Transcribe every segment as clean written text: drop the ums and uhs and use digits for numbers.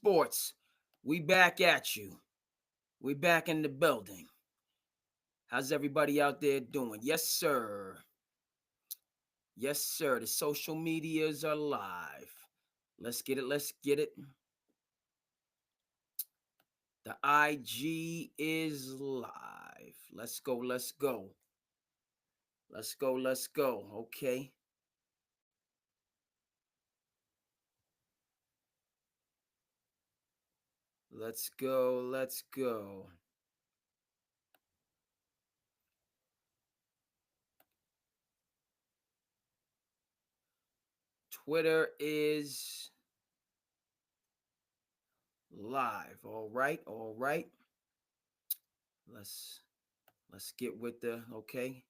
Sports. We back at you. We back in the building. How's everybody out there doing? Yes, sir. Yes, sir. The social medias are live. Let's get it. Let's get it. The IG is live. Let's go. Let's go. Let's go. Let's go. Okay. Let's go. Let's go. Twitter is live. All right. All right. Let's let's get with the okay.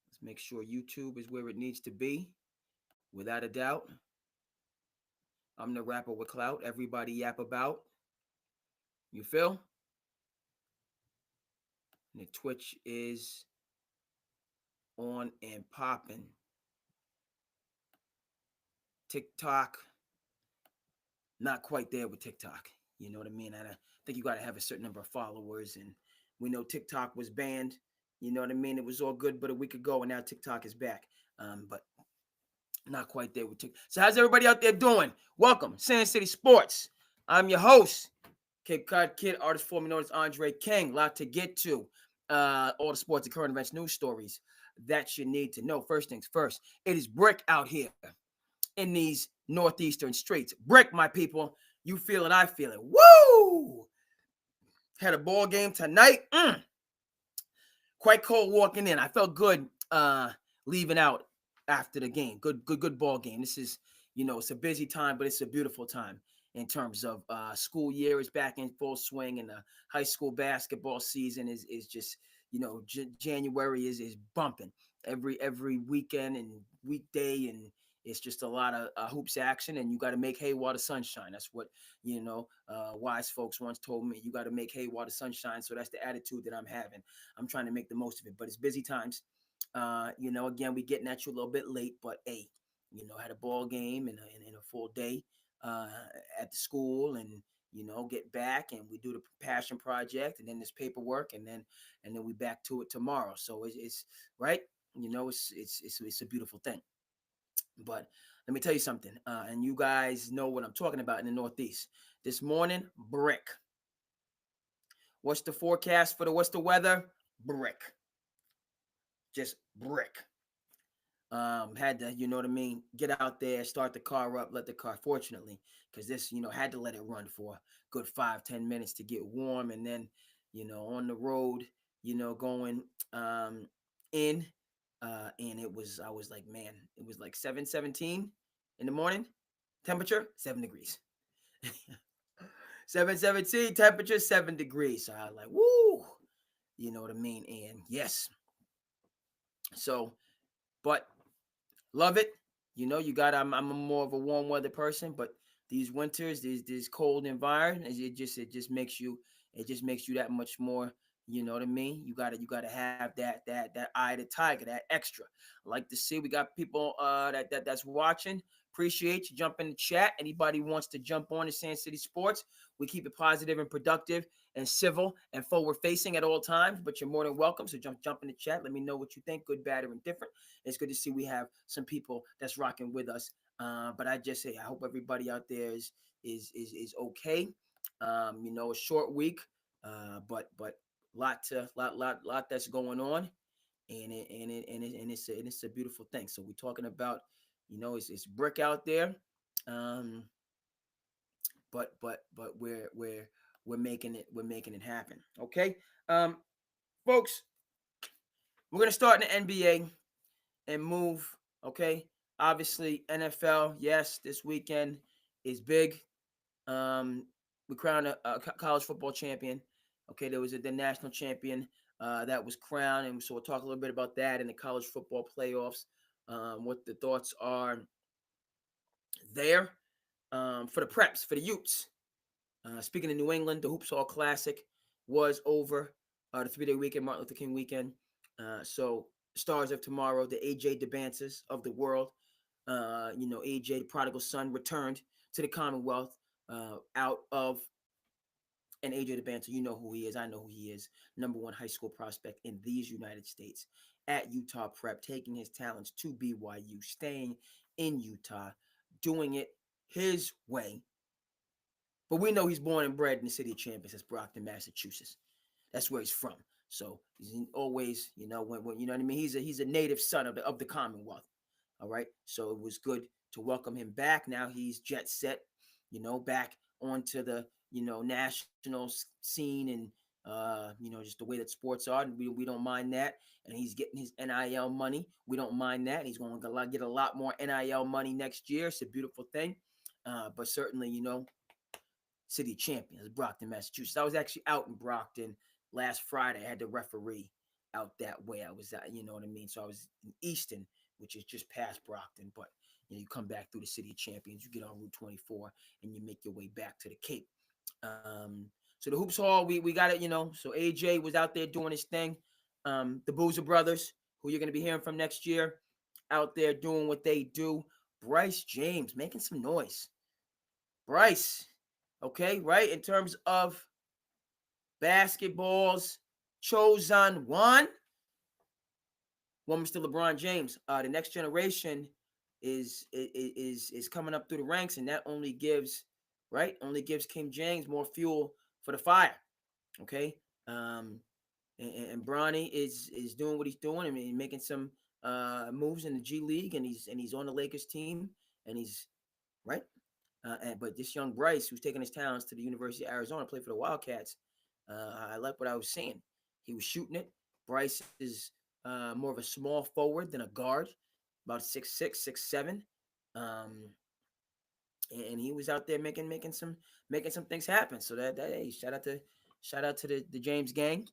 Let's make sure YouTube is where it needs to be. Without a doubt. I'm the rapper with clout. Everybody yap about. You feel? And the Twitch is on and popping. TikTok, not quite there with TikTok. You know what I mean? I think you got to have a certain number of followers. And we know TikTok was banned. You know what I mean? It was all good but a week ago, and now TikTok is back. But not quite there with TikTok. So how's everybody out there doing? Welcome, SandCity Sports. I'm your host, Cape Cod Kid, artist formerly known as Andre King. A lot to get to. All the sports and current events news stories that you need to know. First things first, it is brick out here in these northeastern streets. Brick, my people. You feel it, I feel it. Woo! Had a ball game tonight. Quite cold walking in. I felt good leaving out after the game. Good ball game. This is, it's a busy time, but it's a beautiful time in terms of school year is back in full swing, and the high school basketball season is just, January is bumping every weekend and weekday, and it's just a lot of hoops action, and you got to make hay while the sun shine. That's what, wise folks once told me. You got to make hay while the sun shines. So that's the attitude that I'm having. I'm trying to make the most of it, but it's busy times. Again, we getting at you a little bit late, but hey, had a ball game and a full day uh, at the school, and get back and we do the passion project, and then this paperwork, and then we back to it tomorrow. So it's right. It's a beautiful thing. But let me tell you something, and you guys know what I'm talking about in the Northeast. This morning, brick. What's the forecast for what's the weather? Brick. Just brick. Had to, you know what I mean, get out there, start the car up, let the car, fortunately, because this, had to let it run for a good 5-10 minutes to get warm, and then, on the road, going in. And I was like, man, it was like 7:17 in the morning. Temperature 7 degrees. 7:17 temperature 7 degrees. So I was like, woo, you know what I mean? And yes, so, but love it. You got. I'm more of a warm weather person, but these winters, these cold environments, it just makes you that much more. You know what I mean? You gotta have that eye of the tiger, that extra. I like to see we got people that's watching. Appreciate you. Jump in the chat. Anybody wants to jump on to SandCity Sports, we keep it positive and productive and civil and forward facing at all times. But you're more than welcome. So jump in the chat. Let me know what you think, good, bad, or indifferent. It's good to see we have some people that's rocking with us. But I just say I hope everybody out there is okay. A short week, but lot that's going on, and it's a beautiful thing. So we're talking about, it's brick out there, um, but we're making it happen. Okay, folks, we're gonna start in the NBA and move. Okay, obviously NFL. Yes, this weekend is big. Um, we crowned a college football champion. Okay, there was the national champion that was crowned, and so we'll talk a little bit about that in the college football playoffs. What the thoughts are there for the preps, for the Utes. Speaking of New England, the Hoops Hall Classic was over. The 3-day weekend, Martin Luther King weekend. So stars of tomorrow, the AJ DeBances of the world. AJ, the prodigal son, returned to the Commonwealth. out of and AJ the Banter, you know who he is. I know who he is. Number one high school prospect in these United States at Utah Prep, taking his talents to BYU, staying in Utah, doing it his way. But we know he's born and bred in the city of champions. That's Brockton, Massachusetts. That's where he's from. So he's always, when you know what I mean. He's a native son of the Commonwealth. All right. So it was good to welcome him back. Now he's jet set, back onto the national scene and just the way that sports are. We don't mind that. And he's getting his NIL money. We don't mind that. He's going to get a lot more NIL money next year. It's a beautiful thing. But certainly, city champions, Brockton, Massachusetts. I was actually out in Brockton last Friday. I had the referee out that way. I was, you know what I mean? So I was in Easton, which is just past Brockton. But, you come back through the city of champions, you get on Route 24, and you make your way back to the Cape. So the Hoops Hall, we got it, So AJ was out there doing his thing. The Boozer Brothers, who you're going to be hearing from next year, out there doing what they do. Bryce James making some noise. Bryce, okay, right? In terms of basketball's chosen one Mr. LeBron James. The next generation is coming up through the ranks, and that only gives King James more fuel for the fire. Okay, and Bronny is doing what he's doing. I mean, making some moves in the G League, and he's on the Lakers team, and he's right. But this young Bryce, who's taking his talents to the University of Arizona, play for the Wildcats. I like what I was seeing. He was shooting it. Bryce is more of a small forward than a guard, about 6'6", 6'7", and he was out there making some things happen. So that hey, shout out to the James gang.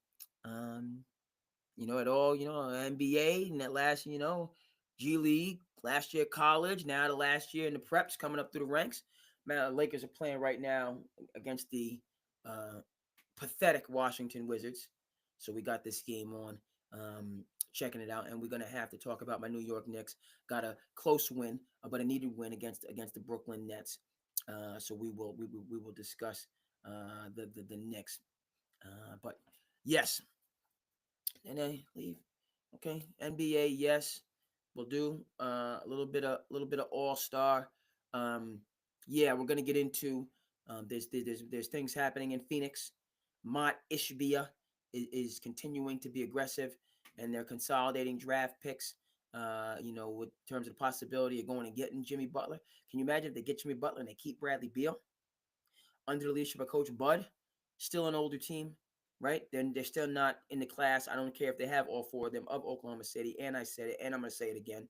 At all, NBA and that last, G League, last year college, now the last year in the preps coming up through the ranks. Man, the Lakers are playing right now against the pathetic Washington Wizards. So we got this game on, checking it out, and we're gonna have to talk about my New York Knicks. Got a close win, but a needed win against the Brooklyn Nets. So we will discuss the Knicks. But yes, and they leave. Okay, NBA, yes, we'll do a little bit of All Star. Yeah, we're gonna get into. There's things happening in Phoenix. Mott Ishbia is continuing to be aggressive, and they're consolidating draft picks. With terms of the possibility of going and getting Jimmy Butler. Can you imagine if they get Jimmy Butler and they keep Bradley Beal under the leadership of Coach Bud? Still an older team, right? Then they're still not in the class. I don't care if they have all four of them of Oklahoma City. And I said it, and I'm going to say it again.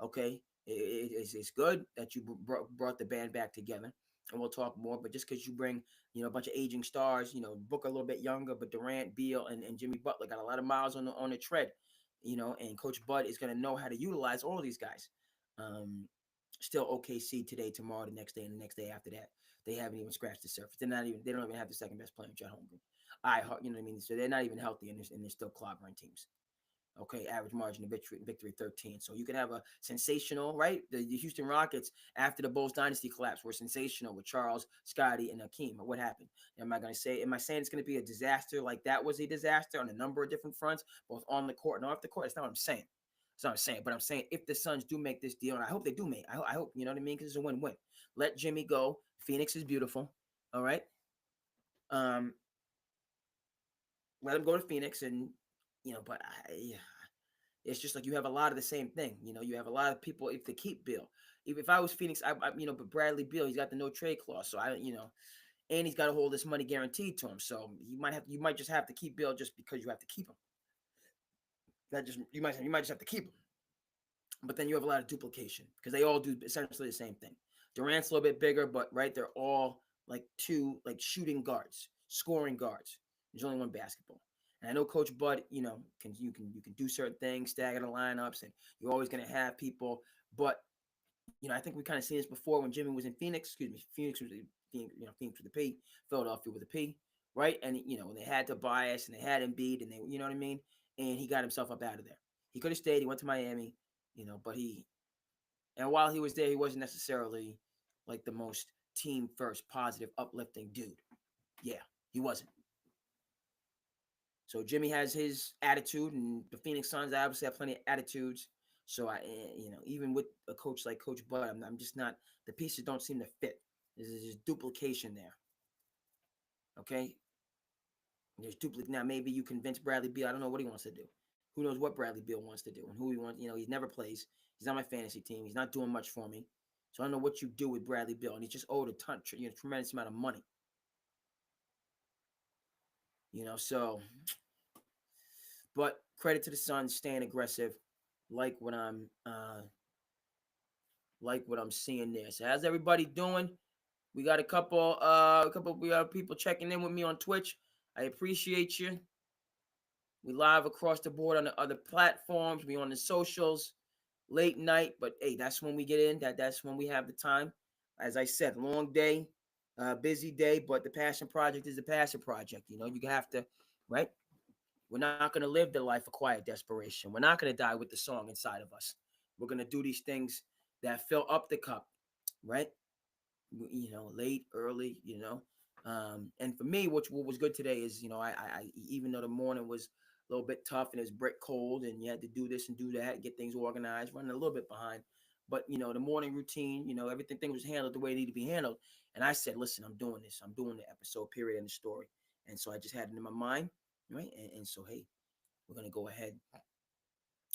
Okay, it's good that you brought the band back together, and we'll talk more. But just because you bring, a bunch of aging stars, Booker a little bit younger, but Durant, Beal, and Jimmy Butler got a lot of miles on the tread, and Coach Bud is going to know how to utilize all these guys. Still OKC today, tomorrow, the next day, and the next day after that. They haven't even scratched the surface. They don't even have the second best player, Chet Holmgren. You know what I mean? So they're not even healthy, and they're still clobbering teams. Okay, average margin of victory 13. So you can have a sensational, right? The Houston Rockets after the Bulls dynasty collapse were sensational with Charles, Scotty, and Hakeem. What happened? Am I saying it's going to be a disaster like that was a disaster on a number of different fronts, both on the court and off the court? That's not what I'm saying. That's not what I'm saying. But I'm saying if the Suns do make this deal, and I hope they do make, I hope, you know what I mean? Because it's a win-win. Let Jimmy go. Phoenix is beautiful. All right. Let him go to Phoenix, and but it's just like you have a lot of the same thing. You have a lot of people if they keep Bill. If I was Phoenix, but Bradley Beal, he's got the no trade clause, so and he's got to hold this money guaranteed to him. So you might just have to keep Bill just because you have to keep him. That just you might just have to keep him. But then you have a lot of duplication because they all do essentially the same thing. Durant's a little bit bigger, but right, they're all like two shooting guards, scoring guards. There's only one basketball. And I know Coach Bud, you can do certain things, stagger the lineups, and you're always going to have people. But I think we kind of seen this before when Jimmy was in Phoenix. Excuse me, Phoenix was Phoenix with a P, Philadelphia with a P, right? And when they had Tobias and they had Embiid, and they, you know what I mean. And he got himself up out of there. He could have stayed. He went to Miami, but and while he was there, he wasn't necessarily like the most team first, positive, uplifting dude. Yeah, he wasn't. So Jimmy has his attitude, and the Phoenix Suns obviously have plenty of attitudes. So even with a coach like Coach Bud, I'm just not. The pieces don't seem to fit. There's just duplication there. Okay, there's duplicate. Now maybe you convince Bradley Beal. I don't know what he wants to do. Who knows what Bradley Beal wants to do and who he wants. He never plays. He's not my fantasy team. He's not doing much for me. So I don't know what you do with Bradley Beal, and he's just owed a tremendous amount of money. So. But credit to the Suns staying aggressive, like what I'm seeing there. So how's everybody doing? We got a couple we got people checking in with me on Twitch. I appreciate you. We live across the board on the other platforms. We on the socials, late night, but hey, that's when we get in. That's when we have the time. As I said, long day, busy day, but the passion project is the passion project. You have to, right? We're not going to live the life of quiet desperation. We're not going to die with the song inside of us. We're going to do these things that fill up the cup, right? Late, early, And for me, what was good today is, I even though the morning was a little bit tough and it's brick cold and you had to do this and do that, get things organized, running a little bit behind. But, the morning routine, everything was handled the way it needed to be handled. And I said, listen, I'm doing this. I'm doing the episode, period, and the story. And so I just had it in my mind. Right. And so, hey, we're going to go ahead.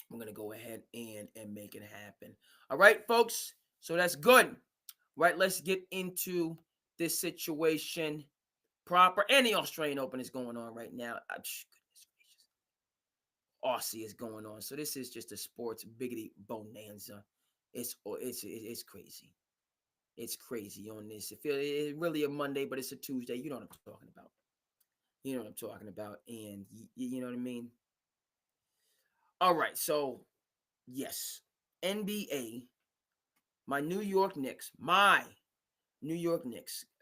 We're going to go ahead and make it happen. All right, folks. So that's good. Right. Let's get into this situation proper. And the Australian Open is going on right now. Goodness gracious. Aussie is going on. So this is just a sports biggity bonanza. It's crazy. It's crazy on this. It's really a Monday, but it's a Tuesday. You know what I'm talking about. You know what I'm talking about. And you know what I mean? All right. So, yes. NBA, my New York Knicks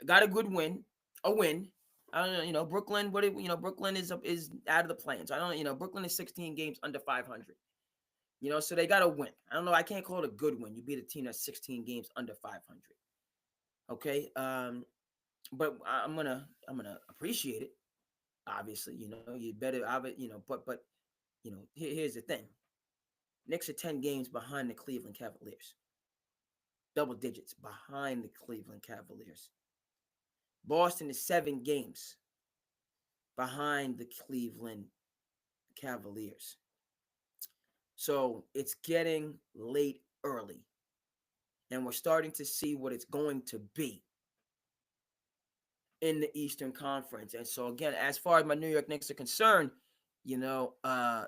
got a good win. A win. I don't know, Brooklyn, Brooklyn is out of the plans. I don't know, Brooklyn is 16 games under 500. So they got a win. I don't know. I can't call it a good win. You beat a team that's 16 games under 500. Okay. But I'm gonna appreciate it. Obviously, you better, but here's the thing. Knicks are 10 games behind the Cleveland Cavaliers. Double digits behind the Cleveland Cavaliers. Boston is 7 games behind the Cleveland Cavaliers. So it's getting late early. And we're starting to see what it's going to be in the Eastern Conference. And so, again, as far as my New York Knicks are concerned, you know what I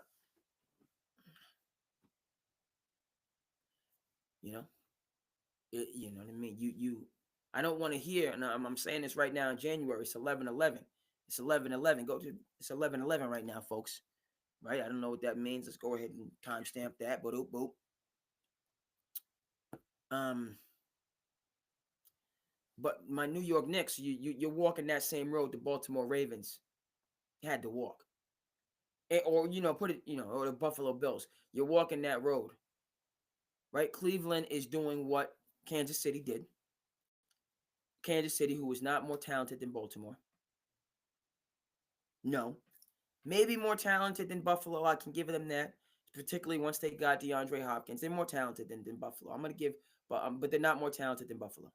mean? I don't want to hear, and I'm saying this right now in January, it's 11/11. It's 11/11. It's 11/11 right now, folks. Right? I don't know what that means. Let's go ahead and timestamp that. Boop, boop. But my New York Knicks, you're walking that same road the Baltimore Ravens had to walk. Or, put it, or the Buffalo Bills. You're walking that road. Right? Cleveland is doing what Kansas City did. Kansas City, who is not more talented than Baltimore. No. Maybe more talented than Buffalo. I can give them that. Particularly once they got DeAndre Hopkins. They're more talented than Buffalo. I'm going to give, but they're not more talented than Buffalo.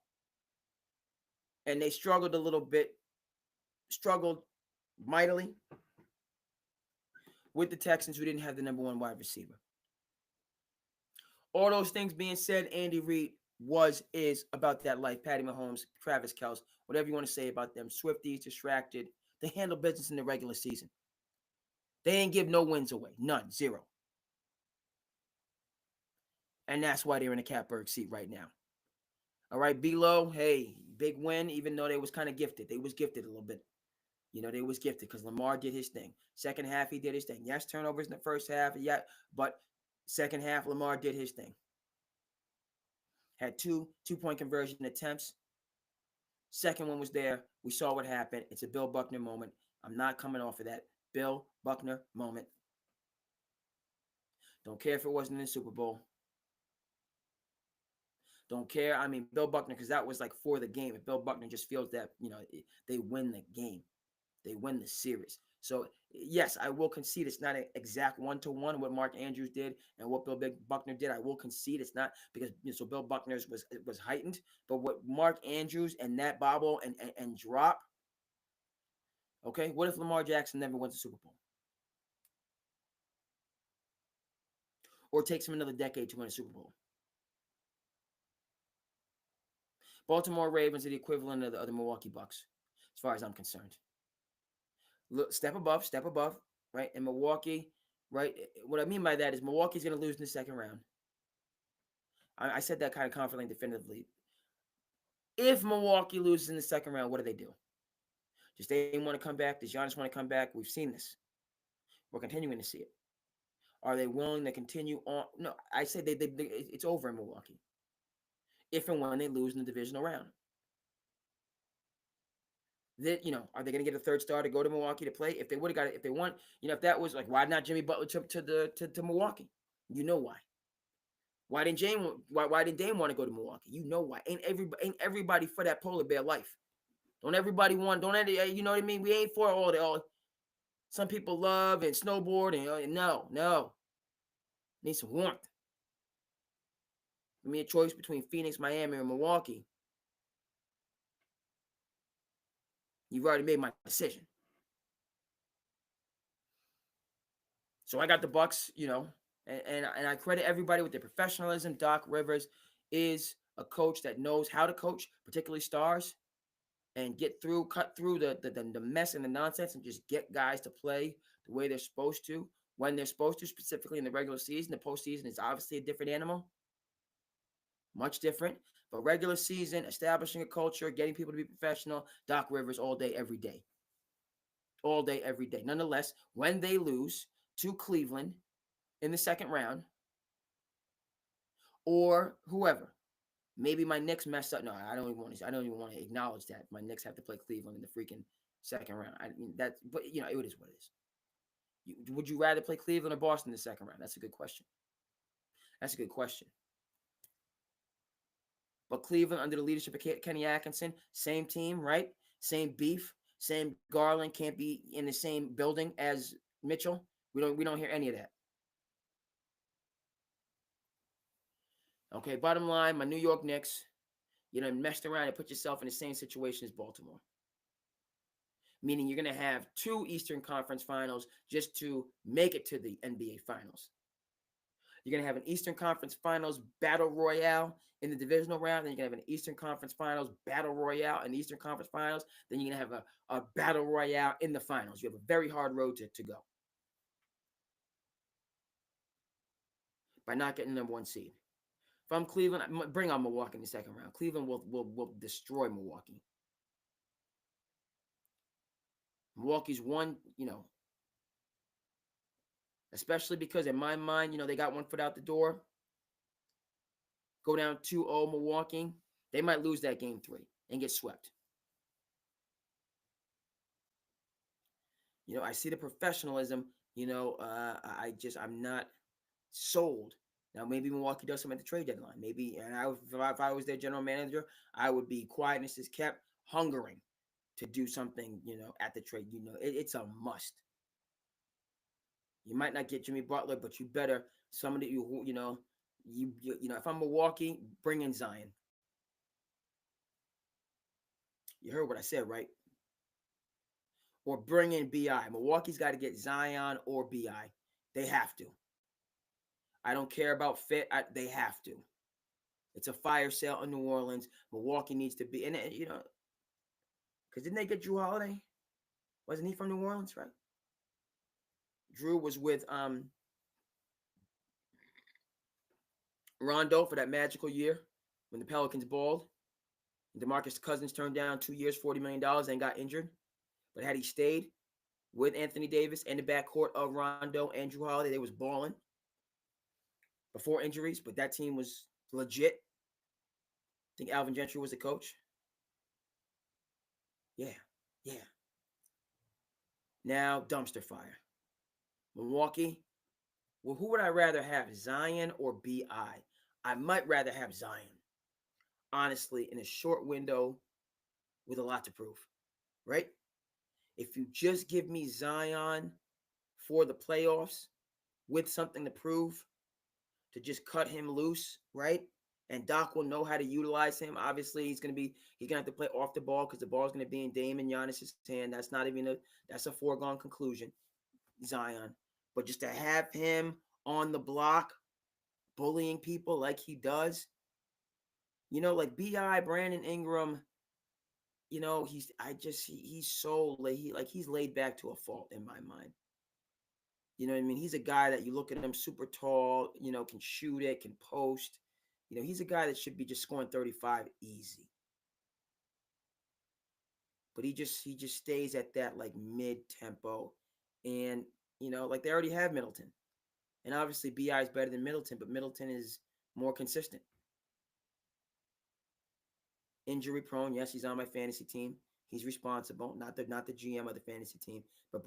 And they struggled a little bit. Struggled mightily with the Texans, who didn't have the number one wide receiver. All those things being said, Andy Reid is about that life. Patty Mahomes, Travis Kelce, whatever you want to say about them. Swifties, distracted. They handle business in the regular season. They ain't give no wins away. None. Zero. And that's why they're in a catbird seat right now. All right, B-Lo, hey, big win, even though they was kind of gifted. They was gifted a little bit. They was gifted because Lamar did his thing. Second half, he did his thing. Yes, turnovers in the first half, yeah, but second half, Lamar did his thing. Had two-point conversion attempts. Second one was there. We saw what happened. It's a Bill Buckner moment. I'm not coming off of that. Bill Buckner moment. Don't care if it wasn't in the Super Bowl. Don't care. I mean, Bill Buckner, because that was like for the game. If Bill Buckner just feels that, they win the game, they win the series. So yes, I will concede it's not an exact 1-to-1 what Mark Andrews did and what Bill Buckner did. I will concede it's not, because so Bill Buckner's was heightened, but what Mark Andrews and that bobble and drop. Okay, what if Lamar Jackson never wins the Super Bowl, or takes him another decade to win a Super Bowl? Baltimore Ravens are the equivalent of the Milwaukee Bucks, as far as I'm concerned. Look, step above, right? And Milwaukee, right? What I mean by that is Milwaukee's going to lose in the second round. I said that kind of confidently, definitively. If Milwaukee loses in the second round, what do they do? Does they want to come back? Does Giannis want to come back? We've seen this. We're continuing to see it. Are they willing to continue on? No, I said it's over in Milwaukee. If and when they lose in the divisional round. That, are they going to get a third star to go to Milwaukee to play? If they would have got it, if they want, if that was like, why not Jimmy Butler to Milwaukee? You know why? Why didn't Dame want to go to Milwaukee? You know why? Ain't everybody for that polar bear life? Don't everybody want? You know what I mean? We ain't for all. Some people love and snowboard and no. Need some warmth. Give me a choice between Phoenix, Miami, or Milwaukee. You've already made my decision. So I got the Bucks, and I credit everybody with their professionalism. Doc Rivers is a coach that knows how to coach, particularly stars, and cut through the mess and the nonsense, and just get guys to play the way they're supposed to, when they're supposed to, specifically in the regular season. The postseason is obviously a different animal, much different. But regular season, establishing a culture, getting people to be professional, Doc Rivers all day, every day. All day, every day. Nonetheless, when they lose to Cleveland in the second round, or whoever, maybe my Knicks messed up. No, I don't even want to acknowledge that my Knicks have to play Cleveland in the freaking second round. I mean but it is what it is. Would you rather play Cleveland or Boston in the second round? That's a good question. But Cleveland, under the leadership of Kenny Atkinson, same team, right? Same beef, same Garland can't be in the same building as Mitchell. We don't hear any of that. Okay, bottom line, my New York Knicks, messed around and put yourself in the same situation as Baltimore. Meaning you're going to have 2 Eastern Conference Finals just to make it to the NBA Finals. You're going to have an Eastern Conference Finals battle royale in the divisional round. Then you're going to have an Eastern Conference Finals battle royale in the Eastern Conference Finals. Then you're going to have a battle royale in the finals. You have a very hard road to go by not getting the number 1 seed. If I'm Cleveland, bring on Milwaukee in the second round. Cleveland will destroy Milwaukee. Milwaukee's won, especially because in my mind, they got one foot out the door. Go down 2-0 Milwaukee. They might lose that game 3 and get swept. I see the professionalism. I'm not sold. Now, maybe Milwaukee does something at the trade deadline. Maybe, and if I was their general manager, I would be quietness is kept, hungering to do something, at the trade. It's a must. You might not get Jimmy Butler, but you better somebody if I'm Milwaukee, bring in Zion. You heard what I said, right? Or bring in BI. Milwaukee's got to get Zion or BI. They have to. I don't care about fit. They have to. It's a fire sale in New Orleans. Milwaukee needs to be, and because didn't they get Drew Holiday? Wasn't he from New Orleans, right? Drew was with Rondo for that magical year when the Pelicans balled. DeMarcus Cousins turned down 2 years, $40 million, and got injured. But had he stayed with Anthony Davis and the backcourt of Rondo and Drew Holiday, they was balling before injuries. But that team was legit. I think Alvin Gentry was the coach. Yeah. Now, dumpster fire. Milwaukee. Well, who would I rather have, Zion or BI? I might rather have Zion. honestly, in a short window with a lot to prove, right? If you just give me Zion for the playoffs with something to prove, to just cut him loose, right? And Doc will know how to utilize him. Obviously, he's gonna have to play off the ball because the ball's gonna be in Dame and Giannis's hand. That's a foregone conclusion. Zion, but just to have him on the block, bullying people like he does, like Bi Brandon Ingram. He's so he's laid back to a fault in my mind. You know what I mean? He's a guy that you look at him super tall, can shoot it, can post. He's a guy that should be just scoring 35 easy. But he just stays at that like mid tempo. And like they already have Middleton. And obviously BI is better than Middleton, but Middleton is more consistent. Injury prone, yes, he's on my fantasy team. He's responsible, not the GM of the fantasy team, but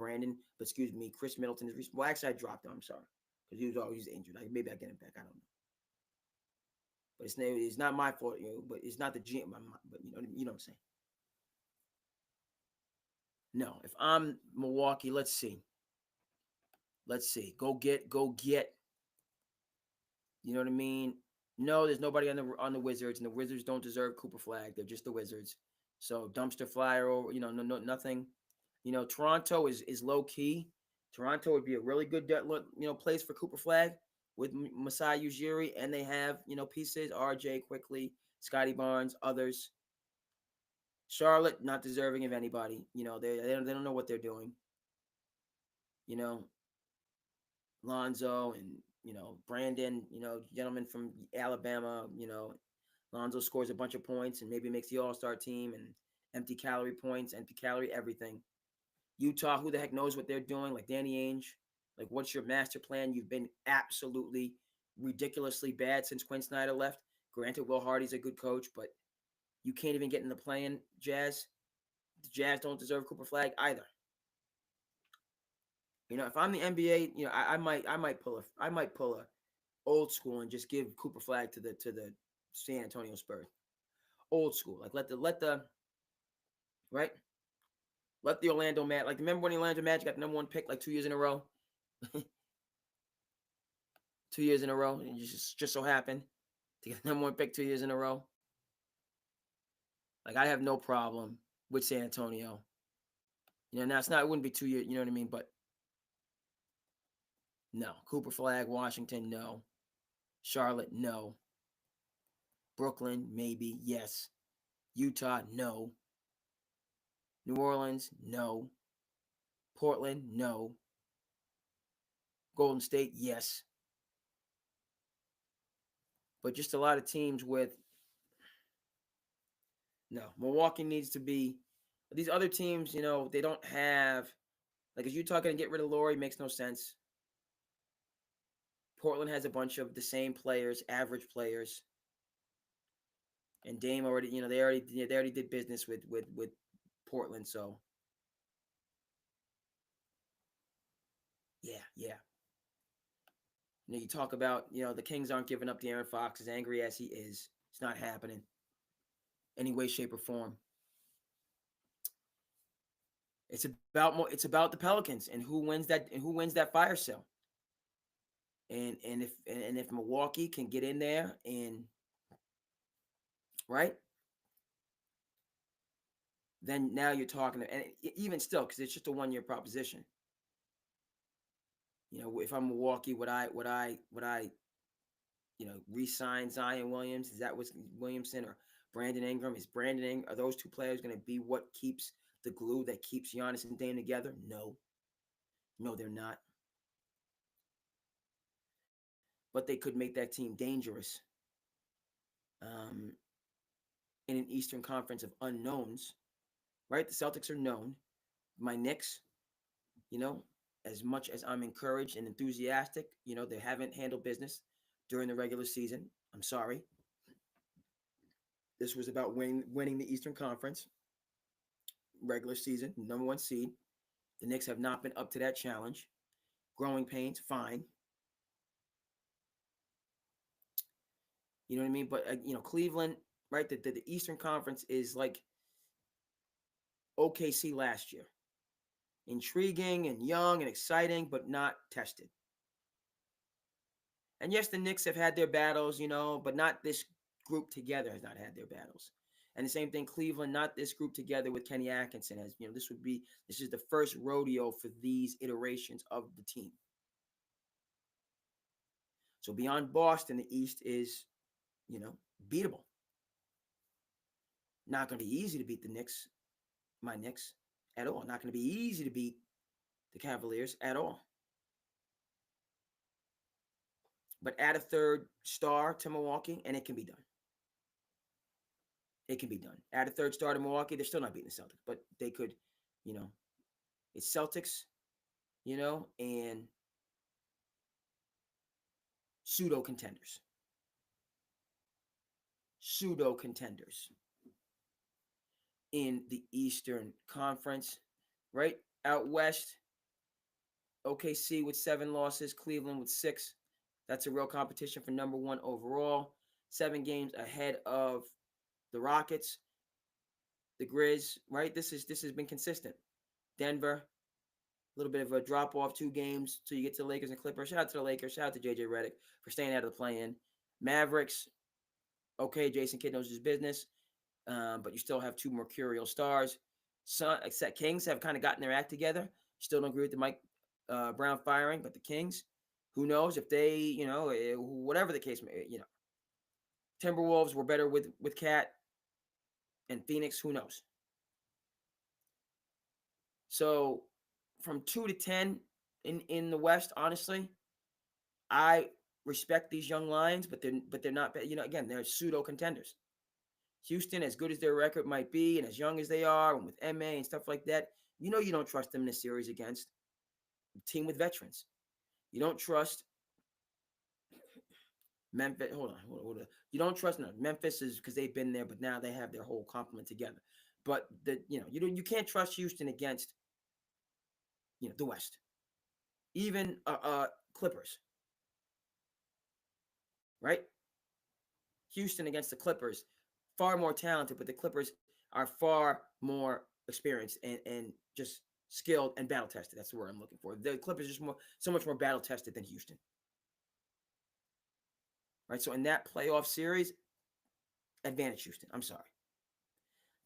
excuse me, Chris Middleton is well. Actually, I dropped him. I'm sorry, because he was always injured. Maybe I get him back. I don't know. But it's not my fault, But it's not the GM. But you know what I'm saying. No, if I'm Milwaukee, let's see. Go get. You know what I mean? No, there's nobody on the Wizards, and the Wizards don't deserve Cooper Flag. They're just the Wizards. So dumpster flyer, or no, nothing. Toronto is low key. Toronto would be a really good place for Cooper Flag with Masai Ujiri, and they have pieces RJ quickly, Scotty Barnes, others. Charlotte not deserving of anybody. They don't know what they're doing. Lonzo and Brandon, gentleman from Alabama. Lonzo scores a bunch of points and maybe makes the All-Star team and empty calorie points, empty calorie everything. Utah, who the heck knows what they're doing? Like Danny Ainge, like what's your master plan? You've been absolutely ridiculously bad since Quinn Snyder left. Granted, Will Hardy's a good coach, but you can't even get in the play-in. Jazz. The Jazz don't deserve Cooper Flag either. If I'm the NBA, I might pull a old school and just give Cooper Flag to the San Antonio Spurs. Old school, like let the right, let the Orlando Magic. Like remember when the Orlando Magic got the number one pick like 2 years in a row, 2 years in a row, and just so happened to get the number one pick 2 years in a row. Like I have no problem with San Antonio. Now it wouldn't be 2 years. You know what I mean? But no, Cooper Flag, Washington, no. Charlotte, no. Brooklyn, maybe, yes. Utah, no. New Orleans, no. Portland, no. Golden State, yes. But just a lot of teams with no. Milwaukee needs to be. These other teams, they don't have. Like, is Utah going to get rid of Laurie? Makes no sense. Portland has a bunch of the same players, average players. And Dame already, they already did business with Portland, so yeah. You talk about, the Kings aren't giving up De'Aaron Fox, as angry as he is. It's not happening any way, shape, or form. It's about the Pelicans and who wins that fire sale. And if Milwaukee can get in there and right, then now you're talking. And even still, because it's just a 1 year proposition. If I'm Milwaukee, would I re-sign Zion Williams? Is that what's Williamson or Brandon Ingram? Are those two players going to be what keeps the glue that keeps Giannis and Dame together? No, they're not. But they could make that team dangerous. In an Eastern Conference of unknowns, right? The Celtics are known. My Knicks, as much as I'm encouraged and enthusiastic, they haven't handled business during the regular season. I'm sorry. This was about winning the Eastern Conference regular season, number one seed. The Knicks have not been up to that challenge. Growing pains, fine. You know what I mean? But Cleveland, right? The Eastern Conference is like OKC last year. Intriguing and young and exciting, but not tested. And yes, the Knicks have had their battles, but not this group together has not had their battles. And the same thing, Cleveland, not this group together with Kenny Atkinson has, this is the first rodeo for these iterations of the team. So beyond Boston, the East is, beatable. Not going to be easy to beat the Knicks, my Knicks, at all. Not going to be easy to beat the Cavaliers at all. But add a third star to Milwaukee, and it can be done. It can be done. Add a third star to Milwaukee, they're still not beating the Celtics, but they could, it's Celtics, and pseudo contenders. Pseudo contenders in the Eastern Conference, right? Out West, OKC with 7 losses, Cleveland with 6. That's a real competition for number 1 overall. 7 games ahead of the Rockets, the Grizz, right? This has been consistent. Denver, a little bit of a drop off, 2 games till you get to the Lakers and Clippers. Shout out to the Lakers. Shout out to JJ Redick for staying out of the play-in. Mavericks, okay, Jason Kidd knows his business, but you still have 2 mercurial stars. Kings have kind of gotten their act together. Still don't agree with the Mike Brown firing, but the Kings, who knows if they, whatever the case may, Timberwolves were better with Cat, and Phoenix, who knows? So from 2 to 10 in the West, honestly, I respect these young Lions, but they're not. Again, they're pseudo contenders. Houston, as good as their record might be, and as young as they are, and with MA and stuff like that, you don't trust them in a series against a team with veterans. You don't trust Memphis. Hold on. You don't trust Memphis is because they've been there, but now they have their whole complement together. But you can't trust Houston against the West, even Clippers, right? Houston against the Clippers, far more talented, but the Clippers are far more experienced and just skilled and battle tested. That's the word I'm looking for. The Clippers are just so much more battle tested than Houston. Right? So in that playoff series, advantage Houston. I'm sorry.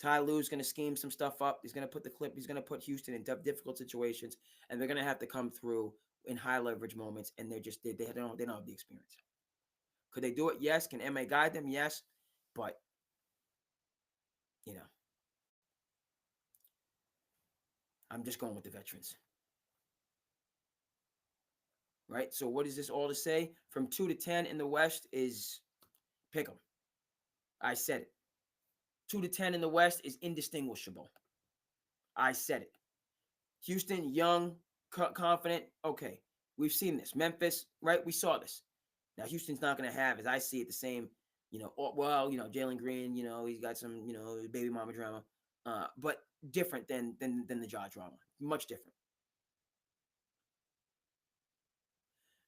Ty Lue's going to scheme some stuff up. He's going to put Houston in difficult situations, and they're going to have to come through in high leverage moments, and they don't have the experience. Could they do it? Yes. Can MA guide them? Yes. But I'm just going with the veterans. Right? So what is this all to say? From 2 to 10 in the West is pick them. I said it. 2 to 10 in the West is indistinguishable. I said it. Houston, young, confident. Okay, we've seen this. Memphis, right? We saw this. Now Houston's not going to have, as I see it, the same. Jalen Green. He's got some, baby mama drama, but different than the jaw drama. Much different.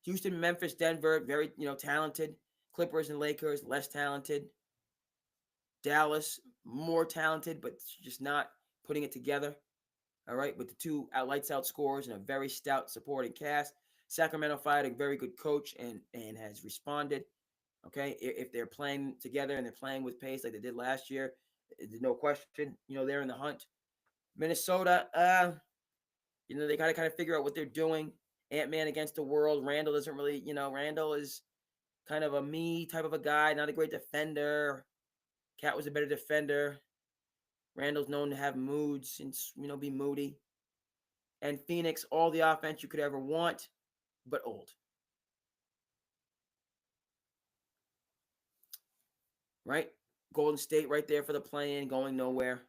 Houston, Memphis, Denver, very talented. Clippers and Lakers, less talented. Dallas, more talented, but just not putting it together. All right, with the 2 lights out scorers and a very stout supporting cast. Sacramento fired a very good coach and has responded. Okay, if they're playing together and they're playing with pace like they did last year, there's no question. They're in the hunt. Minnesota, they got to kind of figure out what they're doing. Ant-Man against the world. Randall isn't really, Randall is kind of a me type of a guy, not a great defender. Cat was a better defender. Randall's known to have moods and, be moody. And Phoenix, all the offense you could ever want, but old. Right? Golden State right there for the play-in, going nowhere.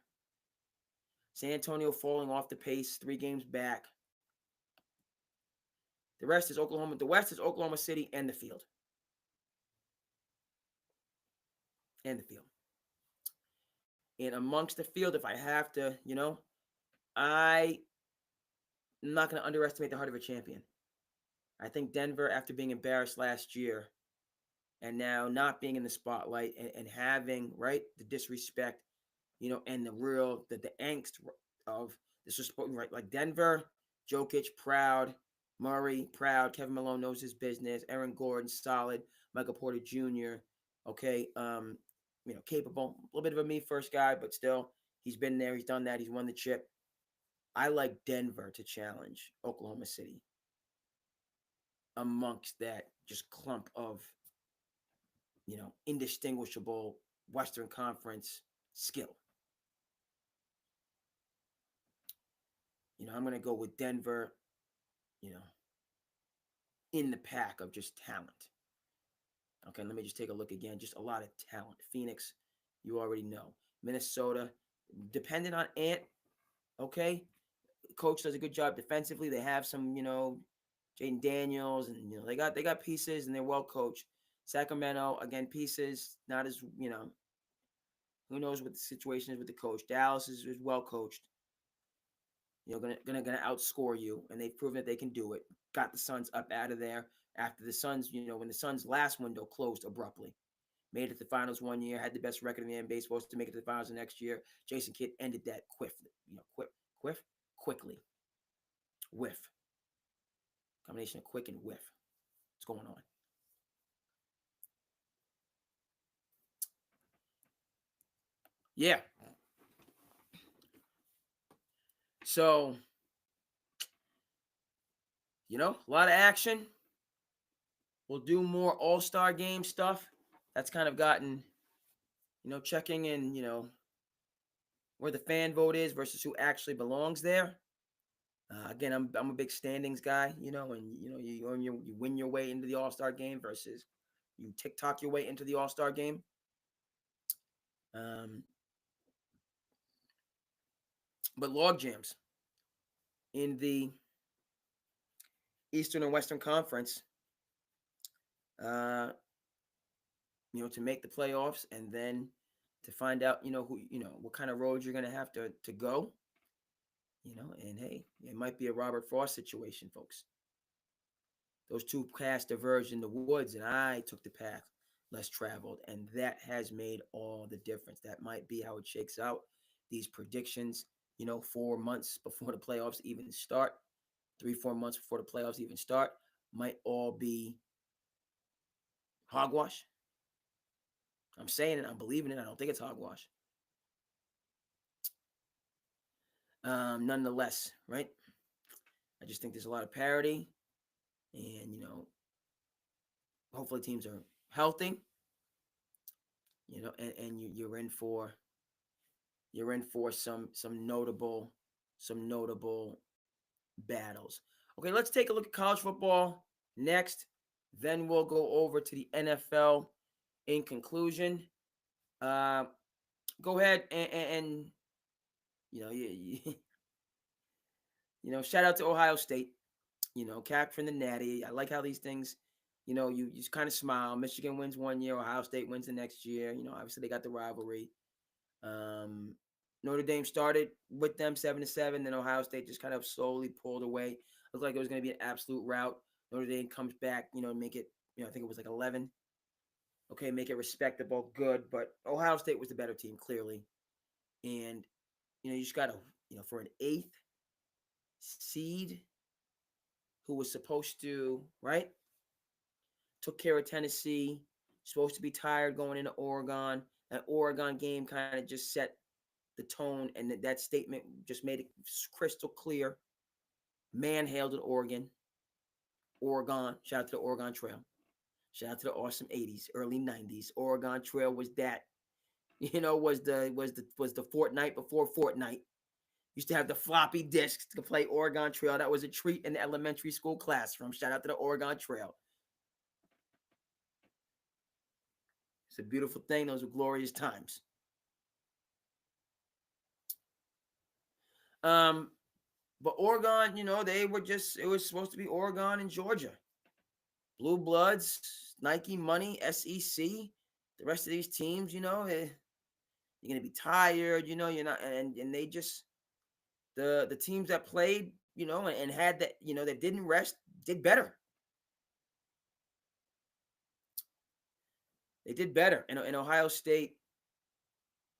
San Antonio falling off the pace, 3 games back. The rest is Oklahoma. The West is Oklahoma City and the field. And the field. And amongst the field, if I have to, I'm not going to underestimate the heart of a champion. I think Denver, after being embarrassed last year, and now not being in the spotlight and having, right, the disrespect, and the angst of disrespect, right? Like Denver, Jokic, proud. Murray, proud. Kevin Malone knows his business. Aaron Gordon, solid. Michael Porter Jr., okay, capable. A little bit of a me first guy, but still, he's been there. He's done that. He's won the chip. I like Denver to challenge Oklahoma City amongst that just clump of, indistinguishable Western Conference skill. I'm going to go with Denver, you know, in the pack of just talent. Okay, let me just take a look again. Just a lot of talent. Phoenix, you already know. Minnesota, dependent on Ant, okay? Coach does a good job defensively. They have some, Jaden Daniels, and they got pieces, and they're well coached. Sacramento, again, pieces, not as, who knows what the situation is with the coach. Dallas is well coached. Gonna outscore you, and they've proven that they can do it. Got the Suns up out of there after the Suns, when the Suns' last window closed abruptly. Made it to the finals one year, had the best record in the NBA, supposed to make it to the finals the next year. Jason Kidd ended that quickly. Whiff. Combination of quick and whiff. What's going on? Yeah. So, a lot of action. We'll do more all-star game stuff. That's kind of gotten, checking in, where the fan vote is versus who actually belongs there. Again, I'm a big standings guy, and you win your way into the All-Star game versus you TikTok your way into the All-Star game. But log jams in the Eastern and Western Conference, to make the playoffs, and then to find out, who, what kind of road you're going to have to go, and hey, it might be a Robert Frost situation, folks. Those two paths diverged in the woods, and I took the path less traveled, and that has made all the difference. That might be how it shakes out. These predictions, 4 months before the playoffs even start, 3-4 months before the playoffs even start, might all be hogwash. I'm saying it. I'm believing it. I don't think it's hogwash. Nonetheless, right? I just think there's a lot of parity, and hopefully teams are healthy. And you're in for some notable battles. Okay, let's take a look at college football next. Then we'll go over to the NFL in conclusion. Go ahead and shout out to Ohio State. Cap from the Natty. I like how these things, you just kind of smile. Michigan wins one year, Ohio State wins the next year. Obviously they got the rivalry. Notre Dame started with them 7-7, then Ohio State just kind of slowly pulled away. Looked like it was going to be an absolute rout. Notre Dame comes back, make it, I think it was like 11. Okay, make it respectable, good. But Ohio State was the better team, clearly. And, you just got to, for an 8th seed who was supposed to, right? Took care of Tennessee, supposed to be tired going into Oregon. That Oregon game kind of just set the tone, and that statement just made it crystal clear. Manhandled Oregon. Shout out to the Oregon Trail. Shout out to the awesome 80s, early 90s. Oregon Trail was that, was the Fortnite before Fortnite. Used to have the floppy disks to play Oregon Trail. That was a treat in the elementary school classroom. Shout out to the Oregon Trail. It's a beautiful thing. Those were glorious times. But Oregon, it was supposed to be Oregon and Georgia. Blue Bloods, Nike money, SEC. The rest of these teams, you're going to be tired, you're not, and they just, the teams that played, and had that, that didn't rest, did better. They did better. In Ohio State,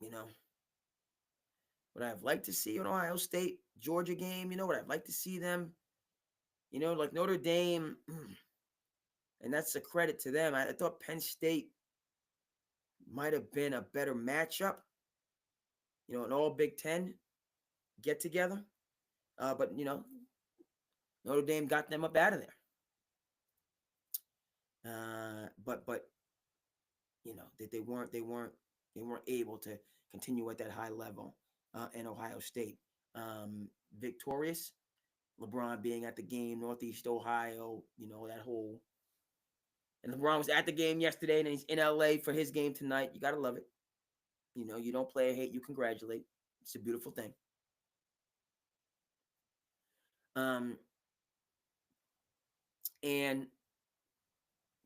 you know, what I've liked to see in Ohio State, Georgia game, what I'd like to see them, like Notre Dame, and that's a credit to them. I thought Penn State might have been a better matchup, an all Big Ten get together. But Notre Dame got them up out of there. But they weren't able to continue at that high level in Ohio State. Victorious, LeBron being at the game, Northeast Ohio, that whole. And LeBron was at the game yesterday, and he's in LA for his game tonight. You gotta love it. You don't play or hate, you congratulate. It's a beautiful thing. And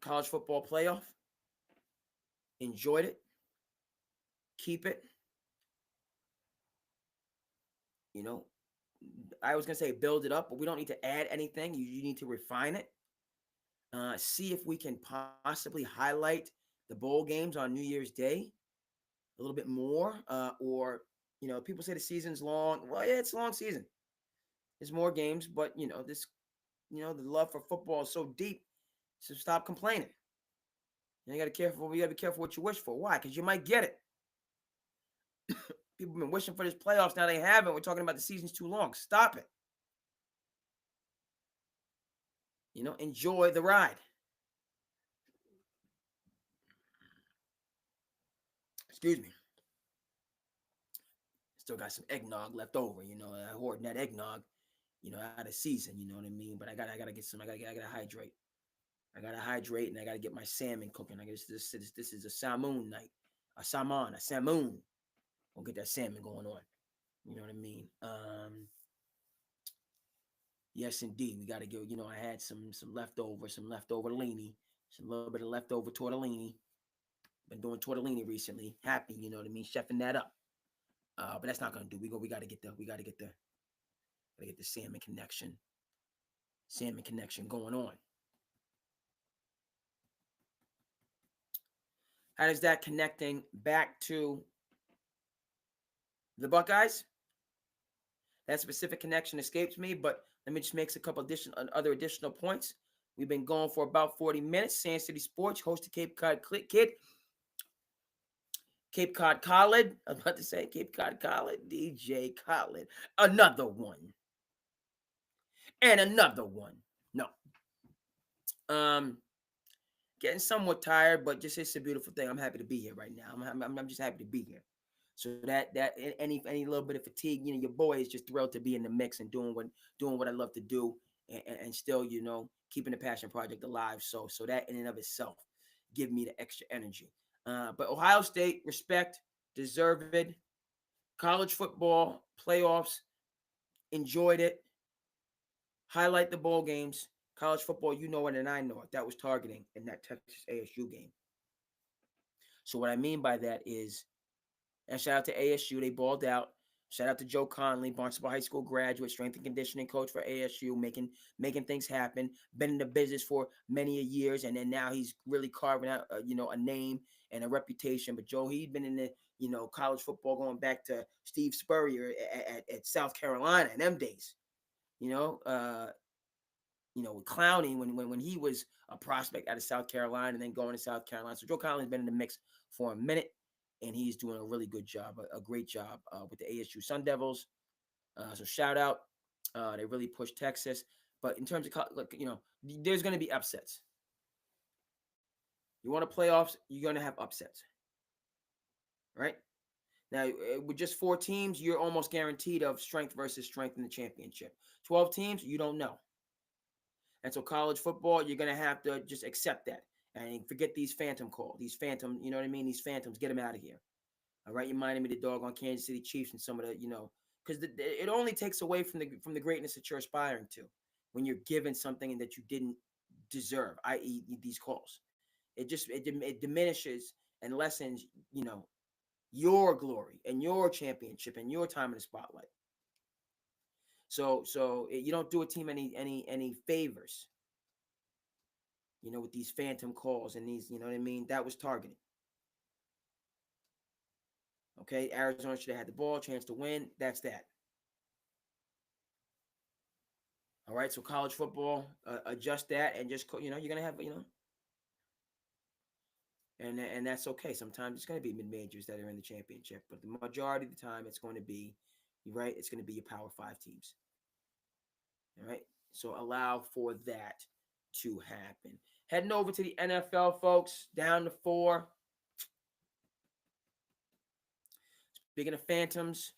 college football playoff. Enjoyed it. Keep it. I was gonna say build it up, but we don't need to add anything. You need to refine it. See if we can possibly highlight the bowl games on New Year's Day a little bit more. Or people say the season's long. Well, yeah, it's a long season. There's more games, but the love for football is so deep. So stop complaining. You gotta be careful what you wish for. Why? Because you might get it. People have been wishing for this playoffs. Now they haven't. We're talking about the season's too long. Stop it. Enjoy the ride. Excuse me. Still got some eggnog left over. I hoarding that eggnog, out of season. You know what I mean? But I gotta get some. I gotta hydrate. And I gotta get my salmon cooking. I guess this is a salmon night, a salmon. We'll get that salmon going on. You know what I mean? Yes, indeed. We got to go. I had some leftover leany, some little bit of leftover tortellini. Been doing tortellini recently. Happy, you know what I mean? Chefing that up. But that's not gonna do. We got to get the salmon connection. Salmon connection going on. How does that connecting back to the Buckeyes? That specific connection escapes me, but let me just make a couple other additional points. We've been going for about 40 minutes. SandCity Sports, host of Cape Cod Kid. Cape Cod Khaled. I was about to say Cape Cod Khaled. DJ Khaled. Another one. And another one. No. Getting somewhat tired, but just it's a beautiful thing. I'm happy to be here right now. I'm just happy to be here. So that any little bit of fatigue, your boy is just thrilled to be in the mix and doing what I love to do, and still, keeping the passion project alive. So that in and of itself give me the extra energy. But Ohio State, respect, deserved. College football playoffs, enjoyed it. Highlight the bowl games. College football, you know it and I know it. That was targeting in that Texas ASU game. So what I mean by that is, and shout out to ASU, they balled out. Shout out to Joe Conley, Barnstable High School graduate, strength and conditioning coach for ASU, making things happen. Been in the business for many years, and then now he's really carving out, a name and a reputation. But Joe, he'd been in the, college football going back to Steve Spurrier at South Carolina in them days. With Clowney when he was a prospect out of South Carolina and then going to South Carolina. So Joe Conley's been in the mix for a minute. And he's doing a really good job, a great job with the ASU Sun Devils. So shout out. They really pushed Texas. But in terms of, there's going to be upsets. You want to playoffs, you're going to have upsets. Right? Now, with just 4 teams, you're almost guaranteed of strength versus strength in the championship. 12 teams, you don't know. And so college football, you're going to have to just accept that. And forget these phantom calls. These phantom, you know what I mean? These phantoms, get them out of here. All right, you reminded me of the doggone Kansas City Chiefs and some of the, because it only takes away from the greatness that you're aspiring to when you're given something that you didn't deserve, i.e., these calls. It diminishes and lessens, your glory and your championship and your time in the spotlight. So you don't do a team any favors, with these phantom calls and these, you know what I mean? That was targeting. Okay, Arizona should have had the ball, chance to win. That's that. All right, so college football, adjust that and just you're gonna have and that's okay. Sometimes it's gonna be mid majors that are in the championship, but the majority of the time it's going to be right. It's going to be your Power Five teams. All right, so allow for that to happen. Heading over to the NFL, folks, down to four. Speaking of phantoms,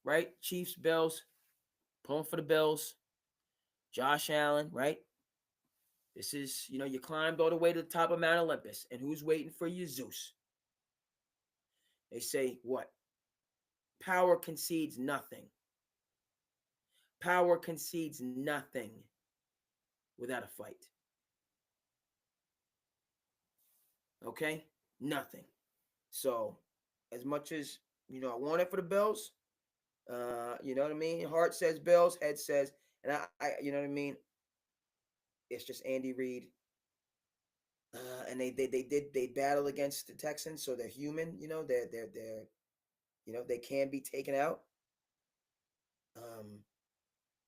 right? Chiefs, Bills, pulling for the Bills. Josh Allen, right? This is, you climbed all the way to the top of Mount Olympus. And who's waiting for you? Zeus. They say, what? Power concedes nothing. Power concedes nothing without a fight. Okay? Nothing. So, as much as, I want it for the Bills, you know what I mean? Heart says Bills, head says, and you know what I mean? It's just Andy Reid. And they battle against the Texans, so they're human. They can be taken out.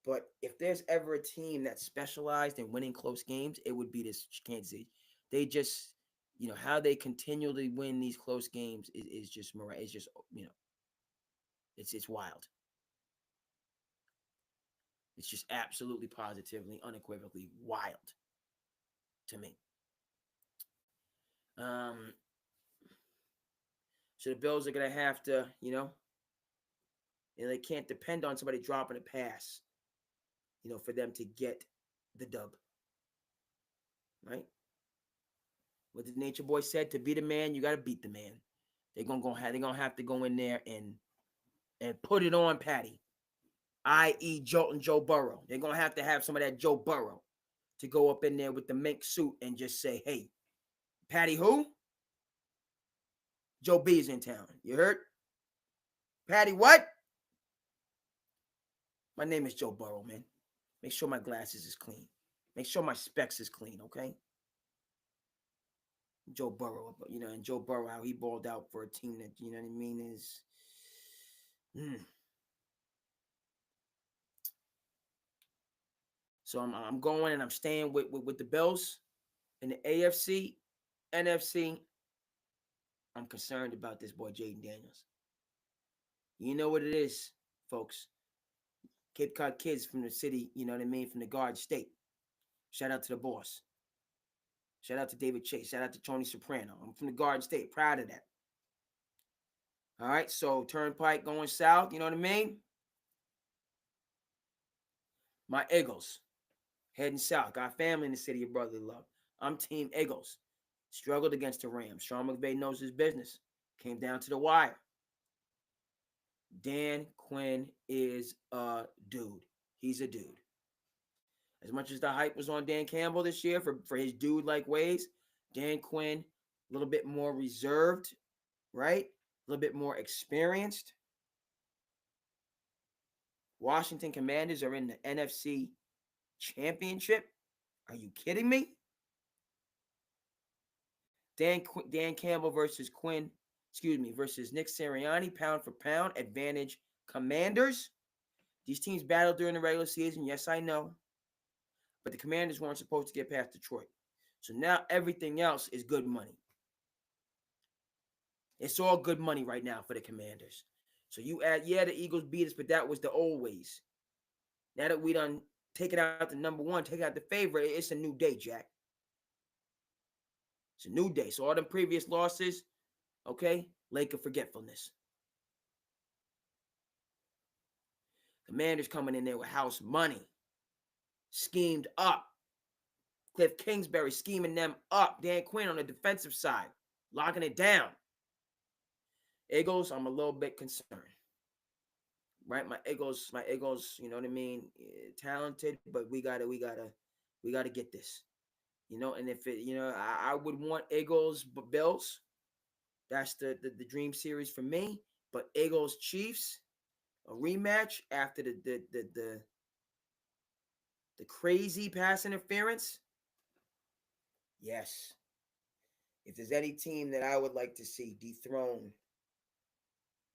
But if there's ever a team that specialized in winning close games, it would be this Kansas City. They just, how they continually win these close games is just it's just it's wild. It's just absolutely positively, unequivocally wild to me. Um, so the Bills are gonna have to, they can't depend on somebody dropping a pass, for them to get the dub. Right? What the Nature Boy said: to be the man, you got to beat the man. They're gonna have to go in there and put it on Patty, i.e. Jolton Joe Burrow. They're gonna have to have some of that Joe Burrow to go up in there with the mink suit and just say, "Hey, Patty, who? Joe B is in town. You heard? Patty, what? My name is Joe Burrow, man. Make sure my glasses is clean. Make sure my specs is clean, okay?" Joe Burrow, and Joe Burrow, how he balled out for a team that, you know what I mean, is. So I'm going and I'm staying with the Bills in the AFC, NFC. I'm concerned about this boy Jaden Daniels. You know what it is, folks. Cape Cod kids from the city, you know what I mean, from the Garden State. Shout out to the boss. Shout out to David Chase. Shout out to Tony Soprano. I'm from the Garden State. Proud of that. All right, so Turnpike going south, you know what I mean? My Eagles heading south. Got family in the city of brotherly love. I'm Team Eagles. Struggled against the Rams. Sean McVay knows his business. Came down to the wire. Dan Quinn is a dude. He's a dude. As much as the hype was on Dan Campbell this year for his dude-like ways, Dan Quinn, a little bit more reserved, right? A little bit more experienced. Washington Commanders are in the NFC Championship. Are you kidding me? Dan Campbell versus versus Nick Sirianni, pound for pound, advantage Commanders. These teams battled during the regular season. Yes, I know. But the Commanders weren't supposed to get past Detroit. So now everything else is good money. It's all good money right now for the Commanders. So you add, the Eagles beat us, but that was the old ways. Now that we done taken out the number one, taking out the favorite, it's a new day, Jack. It's a new day. So all them previous losses, okay, lake of forgetfulness. Commanders coming in there with house money. Schemed up. Cliff Kingsbury scheming them up. Dan Quinn on the defensive side, locking it down. Eagles, I'm a little bit concerned. Right, my Eagles, you know what I mean, talented, but we gotta get this, And if it, I would want Eagles, but Bills. That's the dream series for me. But Eagles Chiefs, a rematch after the crazy pass interference. Yes. If there's any team that I would like to see dethrone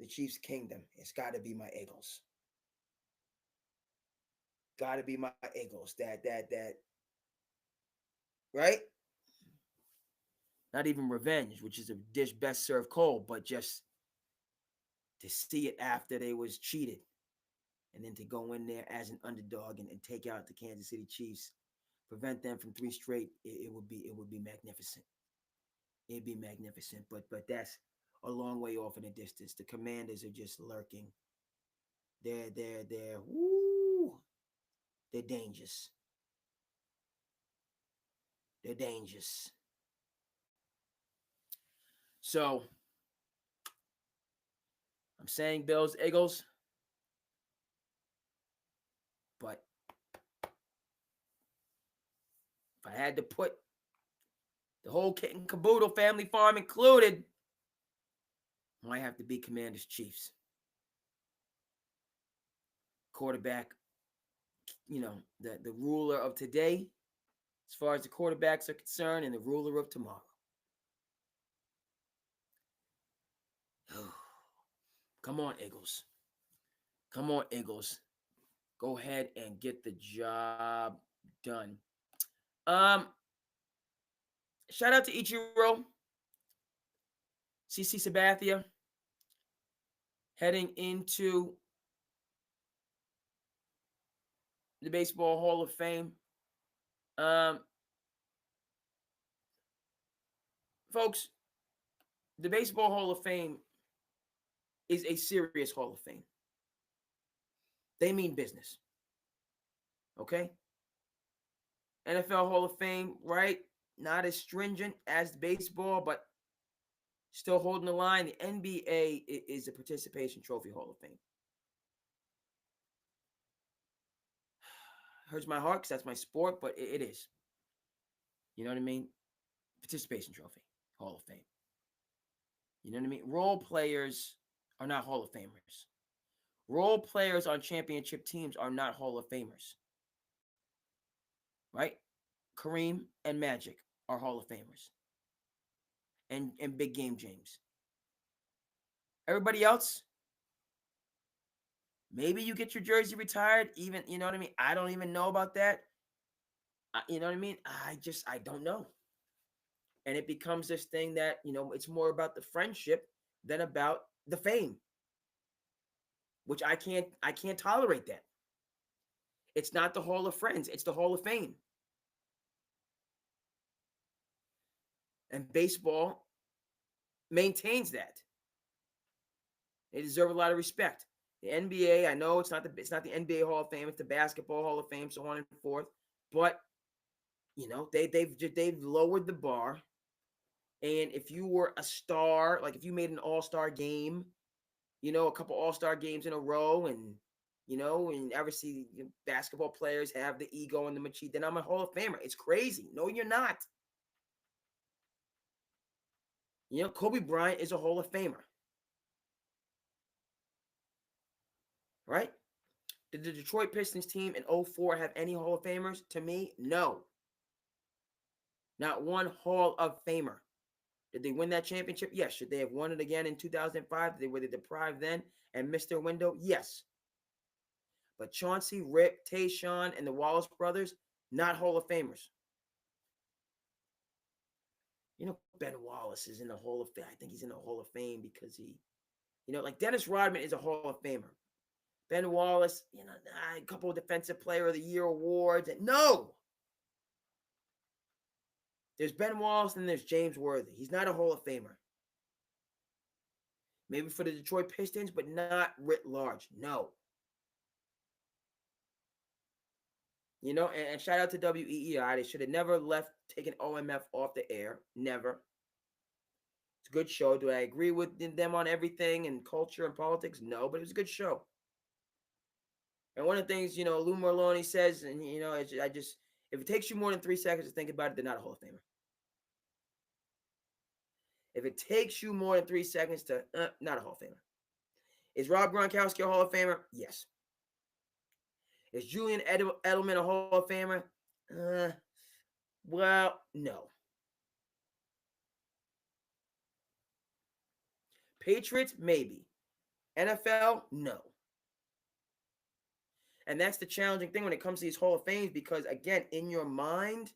the Chiefs' kingdom, it's got to be my Eagles. Got to be my Eagles. That. Right? Not even revenge, which is a dish best served cold, but just to see it after they was cheated, and then to go in there as an underdog and take out the Kansas City Chiefs, prevent them from three straight. It would be magnificent. It'd be magnificent. But that's a long way off in the distance. The Commanders are just lurking. They're woo. They're dangerous. They're dangerous. So I'm saying Bills, Eagles, but if I had to put the whole kit and caboodle, family farm included, might have to be Commanders, Chiefs. Quarterback, the ruler of today, as far as the quarterbacks are concerned, and the ruler of tomorrow. Come on, Eagles. Come on, Eagles. Go ahead and get the job done. Shout out to Ichiro, CC Sabathia, heading into the Baseball Hall of Fame. Folks, the Baseball Hall of Fame is a serious Hall of Fame. They mean business. Okay? NFL Hall of Fame, right? Not as stringent as baseball, but still holding the line. The NBA is a participation trophy Hall of Fame. Hurts my heart because that's my sport, but it is. You know what I mean? Participation trophy Hall of Fame. You know what I mean? Role players are not Hall of Famers. Role players on championship teams are not Hall of Famers. Right? Kareem and Magic are Hall of Famers. And Big Game James. Everybody else, maybe you get your jersey retired. Even, you know what I mean? I don't even know about that. You know what I mean? I don't know. And it becomes this thing that, it's more about the friendship than about the fame. Which I can't tolerate that. It's not the Hall of Friends, it's the Hall of Fame. And baseball maintains that. They deserve a lot of respect. The NBA, I know it's not the NBA Hall of Fame, it's the Basketball Hall of Fame, so on and forth. But they've lowered the bar. And if you were a star, like if you made an all-star game, a couple all-star games in a row, and and ever see basketball players have the ego and the machine, then I'm a Hall of Famer. It's crazy. No, you're not. Kobe Bryant is a Hall of Famer. Right? Did the Detroit Pistons team in 2004 have any Hall of Famers? To me, no. Not one Hall of Famer. Did they win that championship? Yes. Should they have won it again in 2005? Were they deprived then and missed their window? Yes. But Chauncey, Rip, Tayshaun, and the Wallace brothers, not Hall of Famers. Ben Wallace is in the Hall of Fame. I think he's in the Hall of Fame because he, like Dennis Rodman is a Hall of Famer. Ben Wallace, a couple of Defensive Player of the Year awards. No. There's Ben Wallace and there's James Worthy. He's not a Hall of Famer. Maybe for the Detroit Pistons, but not writ large. No. And shout out to WEEI. They should have never taken OMF off the air. Never. It's a good show. Do I agree with them on everything and culture and politics? No, but it was a good show. And one of the things, Lou Merloni says, and, if it takes you more than 3 seconds to think about it, they're not a Hall of Famer. If it takes you more than 3 seconds to, not a Hall of Famer. Is Rob Gronkowski a Hall of Famer? Yes. Is Julian Edelman a Hall of Famer? Well, no. Patriots, maybe. NFL, no. And that's the challenging thing when it comes to these Hall of Fames because, again, in your mind,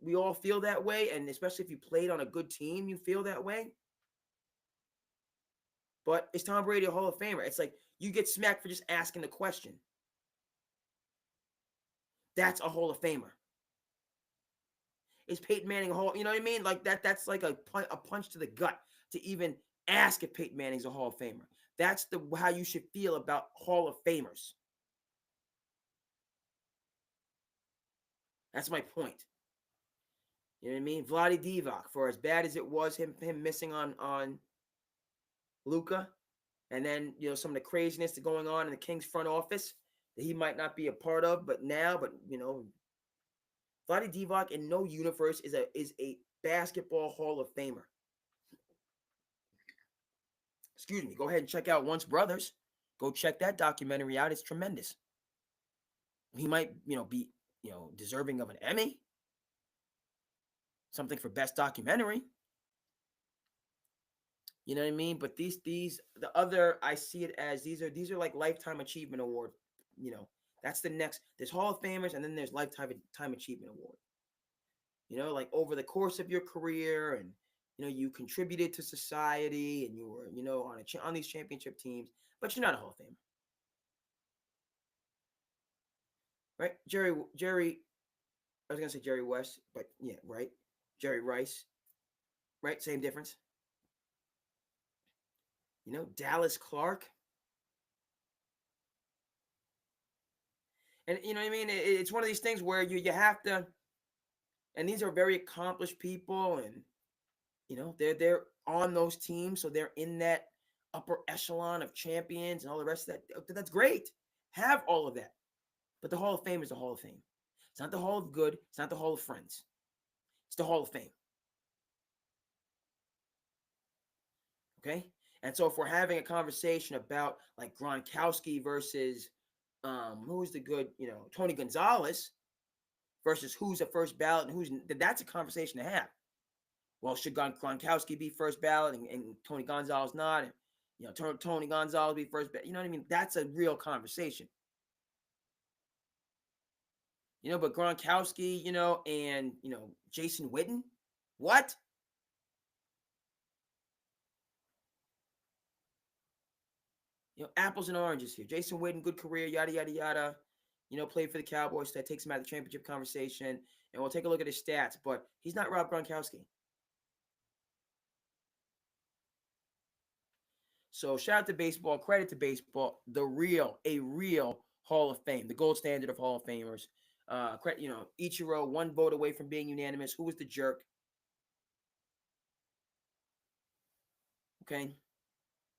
we all feel that way. And especially if you played on a good team, you feel that way. But is Tom Brady a Hall of Famer? It's like you get smacked for just asking the question. That's a Hall of Famer. Is Peyton Manning a Hall? You know what I mean? Like that's like a punch to the gut to even ask if Peyton Manning's a Hall of Famer. That's how you should feel about Hall of Famers. That's my point. You know what I mean? Vlade Divac, for as bad as it was, him missing on Luka, and then some of the craziness that's going on in the Kings front office that he might not be a part of, but Vlade Divac in no universe is a basketball Hall of Famer. Excuse me. Go ahead and check out Once Brothers. Go check that documentary out. It's tremendous. He might, be, deserving of an Emmy, something for best documentary. You know what I mean? But the other, I see it as these are like lifetime achievement award. That's the next. There's Hall of Famers, and then there's lifetime achievement award. Like over the course of your career, and you contributed to society, and you were on these championship teams, but you're not a Hall of Famer, right? Jerry. I was gonna say Jerry West, but yeah, right. Jerry Rice, right? Same difference. Dallas Clark. And you know what I mean? It's one of these things where you have to, and these are very accomplished people, and they're on those teams, so they're in that upper echelon of champions and all the rest of that. That's great. Have all of that. But the Hall of Fame is the Hall of Fame. It's not the Hall of Good. It's not the Hall of Friends. It's the Hall of Fame. Okay? And so if we're having a conversation about like Gronkowski versus who's the good, Tony Gonzalez versus who's a first ballot and who's, that's a conversation to have. Well, should Gronkowski be first ballot and Tony Gonzalez not? And, Tony Gonzalez be first ballot. You know what I mean? That's a real conversation. But Gronkowski, and, Jason Witten, what? Apples and oranges here. Jason Witten, good career, yada, yada, yada. Played for the Cowboys. So that takes him out of the championship conversation. And we'll take a look at his stats, but he's not Rob Gronkowski. So shout out to baseball, credit to baseball, a real Hall of Fame, the gold standard of Hall of Famers. Ichiro, one vote away from being unanimous. Who was the jerk? Okay.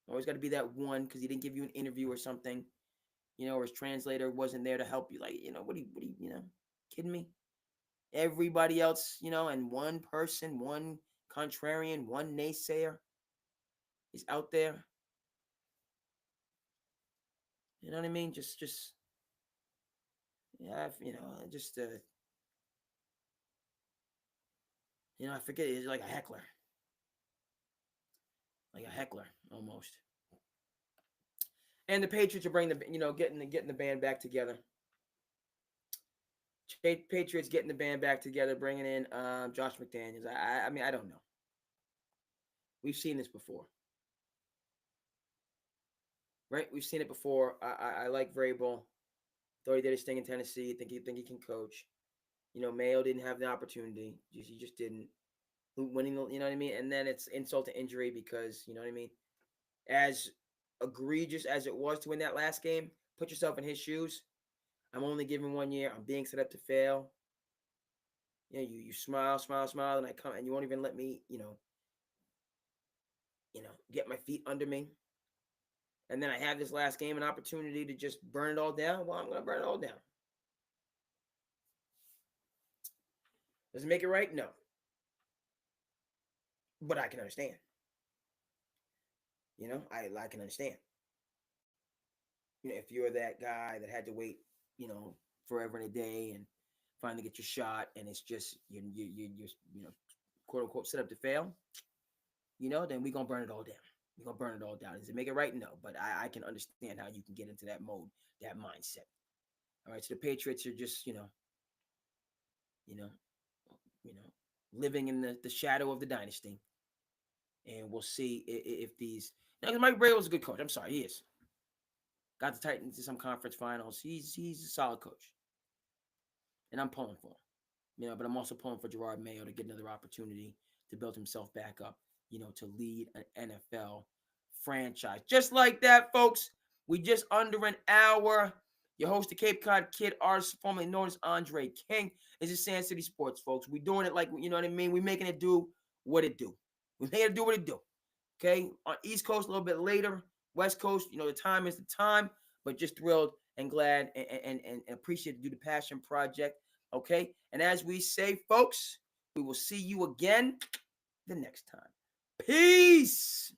Always got to be that one because he didn't give you an interview or something, or his translator wasn't there to help you. Like, what are you kidding me? Everybody else, and one person, one contrarian, one naysayer is out there. You know what I mean? Just yeah, just I forget. It's like a heckler almost. And the Patriots are bringing getting the band back together. Patriots getting the band back together, bringing in Josh McDaniels. I mean, I don't know. We've seen this before, right? We've seen it before. I like Vrabel. Thought he did his thing in Tennessee. Think he can coach. Mayo didn't have the opportunity. He just didn't. Winning, you know what I mean? And then it's insult to injury because, you know what I mean? As egregious as it was to win that last game, put yourself in his shoes. I'm only given 1 year. I'm being set up to fail. You smile, and I come and you won't even let me, get my feet under me. And then I have this last game, an opportunity to just burn it all down. Well, I'm going to burn it all down. Does it make it right? No. But I can understand. I can understand. If you're that guy that had to wait, forever and a day and finally get your shot, and it's just you're quote unquote set up to fail, then we're gonna burn it all down. We're gonna burn it all down. Does it make it right? No, but I can understand how you can get into that mode, that mindset. All right, so the Patriots are just, you know, you know, living in the shadow of the dynasty, and we'll see if these. Now, Mike Vrabel is a good coach. I'm sorry, he is. Got the Titans to some conference finals. He's a solid coach, and I'm pulling for him. But I'm also pulling for Gerard Mayo to get another opportunity to build himself back up, to lead an NFL franchise. Just like that, folks. We just under an hour. Your host, the Cape Cod Kid, artist formerly known as Andre King. This is SandCity Sports, folks. We're doing it like, you know what I mean? We're making it do what it do. We're making it do what it do. Okay? On East Coast, a little bit later. West Coast, the time is the time. But just thrilled and glad and appreciate to do the Passion Project. Okay? And as we say, folks, we will see you again the next time. Peace.